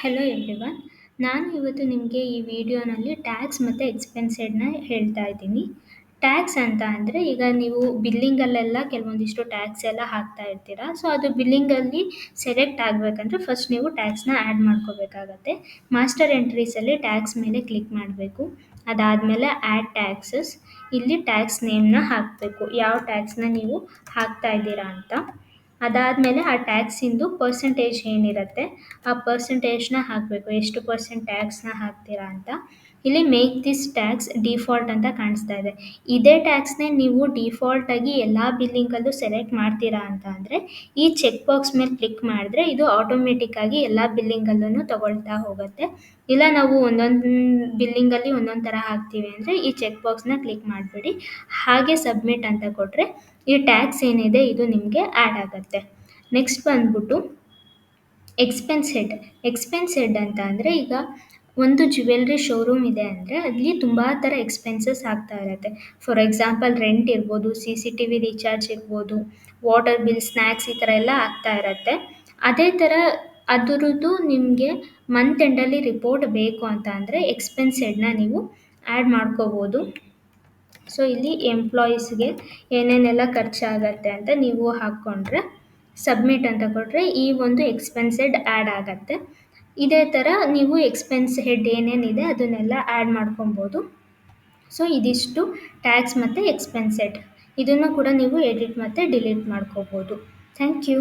Hello everyone. ನಾನು ಇವತ್ತು ನಿಮಗೆ ಈ ವಿಡಿಯೋನಲ್ಲಿ ಟ್ಯಾಕ್ಸ್ ಮತ್ತು ಎಕ್ಸ್ಪೆನ್ಸೆಡ್ನ ಹೇಳ್ತಾ ಇದ್ದೀನಿ. ಟ್ಯಾಕ್ಸ್ ಅಂತ ಅಂದರೆ ಈಗ ನೀವು ಬಿಲ್ಲಿಂಗಲ್ಲೆಲ್ಲ ಕೆಲವೊಂದಿಷ್ಟು ಟ್ಯಾಕ್ಸ್ ಎಲ್ಲ ಹಾಕ್ತಾ ಇರ್ತೀರಾ. ಸೊ ಅದು ಬಿಲ್ಲಿಂಗಲ್ಲಿ ಸೆಲೆಕ್ಟ್ ಆಗಬೇಕಂದ್ರೆ ಫಸ್ಟ್ ನೀವು ಟ್ಯಾಕ್ಸ್ನ ಆ್ಯಡ್ ಮಾಡ್ಕೋಬೇಕಾಗತ್ತೆ. ಮಾಸ್ಟರ್ ಎಂಟ್ರೀಸಲ್ಲಿ ಟ್ಯಾಕ್ಸ್ ಮೇಲೆ ಕ್ಲಿಕ್ ಮಾಡಬೇಕು. ಅದಾದಮೇಲೆ ಆ್ಯಡ್ ಟ್ಯಾಕ್ಸಸ್, ಇಲ್ಲಿ ಟ್ಯಾಕ್ಸ್ ನೇಮ್ನ ಹಾಕಬೇಕು, ಯಾವ ಟ್ಯಾಕ್ಸ್ನ ನೀವು ಹಾಕ್ತಾ ಇದ್ದೀರಾ ಅಂತ. ಅದಾದಮೇಲೆ ಆ ಟ್ಯಾಕ್ಸಿಂದು ಪರ್ಸೆಂಟೇಜ್ ಏನಿರುತ್ತೆ ಆ ಪರ್ಸೆಂಟೇಜ್ನ ಹಾಕಬೇಕು, ಎಷ್ಟು ಪರ್ಸೆಂಟ್ ಟ್ಯಾಕ್ಸ್ನ ಹಾಕ್ತೀರಾ ಅಂತ. ಇಲ್ಲಿ ಮೇಕ್ ದಿಸ್ ಟ್ಯಾಕ್ಸ್ ಡಿಫಾಲ್ಟ್ ಅಂತ ಕಾಣಿಸ್ತಾ ಇದೆ. ಇದೇ ಟ್ಯಾಕ್ಸ್ನೇ ನೀವು ಡಿಫಾಲ್ಟಾಗಿ ಎಲ್ಲ ಬಿಲ್ಲಿಂಗಲ್ಲೂ ಸೆಲೆಕ್ಟ್ ಮಾಡ್ತೀರಾ ಅಂತ ಅಂದರೆ ಈ ಚೆಕ್ ಬಾಕ್ಸ್ ಮೇಲೆ ಕ್ಲಿಕ್ ಮಾಡಿದ್ರೆ ಇದು ಆಟೋಮೆಟಿಕ್ಕಾಗಿ ಎಲ್ಲ ಬಿಲ್ಲಿಂಗಲ್ಲೂ ತಗೊಳ್ತಾ ಹೋಗುತ್ತೆ. ಇಲ್ಲ ನಾವು ಒಂದೊಂದು ಬಿಲ್ಲಿಂಗಲ್ಲಿ ಒಂದೊಂದು ಥರ ಹಾಕ್ತೀವಿ ಅಂದರೆ ಈ ಚೆಕ್ ಬಾಕ್ಸ್ನ ಕ್ಲಿಕ್ ಮಾಡಿಬಿಡಿ, ಹಾಗೆ ಸಬ್ಮಿಟ್ ಅಂತ ಕೊಟ್ಟರೆ ಈ ಟ್ಯಾಕ್ಸ್ ಏನಿದೆ ಇದು ನಿಮಗೆ ಆ್ಯಡ್ ಆಗುತ್ತೆ. ನೆಕ್ಸ್ಟ್ ಬಂದ್ಬಿಟ್ಟು ಎಕ್ಸ್ಪೆನ್ಸ್ ಹೆಡ್ ಅಂತ ಅಂದರೆ ಈಗ ಒಂದು ಜ್ಯುವೆಲ್ರಿ ಶೋರೂಮ್ ಇದೆ ಅಂದರೆ ಅಲ್ಲಿ ತುಂಬ ಥರ ಎಕ್ಸ್ಪೆನ್ಸಸ್ ಆಗ್ತಾ ಇರುತ್ತೆ. ಫಾರ್ ಎಕ್ಸಾಂಪಲ್ ರೆಂಟ್ ಇರ್ಬೋದು, CCTV ರೀಚಾರ್ಜ್ ಇರ್ಬೋದು, ವಾಟರ್ ಬಿಲ್, ಸ್ನ್ಯಾಕ್ಸ್ ಈ ಥರ ಎಲ್ಲ ಆಗ್ತಾ ಇರುತ್ತೆ. ಅದೇ ಥರ ಅದರದ್ದು ನಿಮಗೆ ಮಂತ್ ಎಂಡಲ್ಲಿ ರಿಪೋರ್ಟ್ ಬೇಕು ಅಂತ ಅಂದರೆ ಎಕ್ಸ್ಪೆನ್ಸ್ ಹೆಡ್ನ ನೀವು ಆ್ಯಡ್ ಮಾಡ್ಕೋಬೋದು. ಸೊ ಇಲ್ಲಿ ಎಂಪ್ಲಾಯೀಸ್ಗೆ ಏನೇನೆಲ್ಲ ಖರ್ಚಾಗತ್ತೆ ಅಂತ ನೀವು ಹಾಕ್ಕೊಂಡ್ರೆ ಸಬ್ಮಿಟ್ ಅಂತ ಕೊಟ್ಟರೆ ಈ ಒಂದು ಎಕ್ಸ್ಪೆನ್ಸೆಡ್ ಆ್ಯಡ್ ಆಗುತ್ತೆ. ಇದೇ ಥರ ನೀವು ಎಕ್ಸ್ಪೆನ್ಸ್ ಹೆಡ್ ಏನೇನಿದೆ ಅದನ್ನೆಲ್ಲ ಆ್ಯಡ್ ಮಾಡ್ಕೊಬೋದು. ಸೊ ಇದಿಷ್ಟು ಟ್ಯಾಕ್ಸ್ ಮತ್ತು ಎಕ್ಸ್ಪೆನ್ಸೆಡ್. ಇದನ್ನು ಕೂಡ ನೀವು ಎಡಿಟ್ ಮತ್ತು ಡಿಲೀಟ್ ಮಾಡ್ಕೋಬೋದು. Thank you.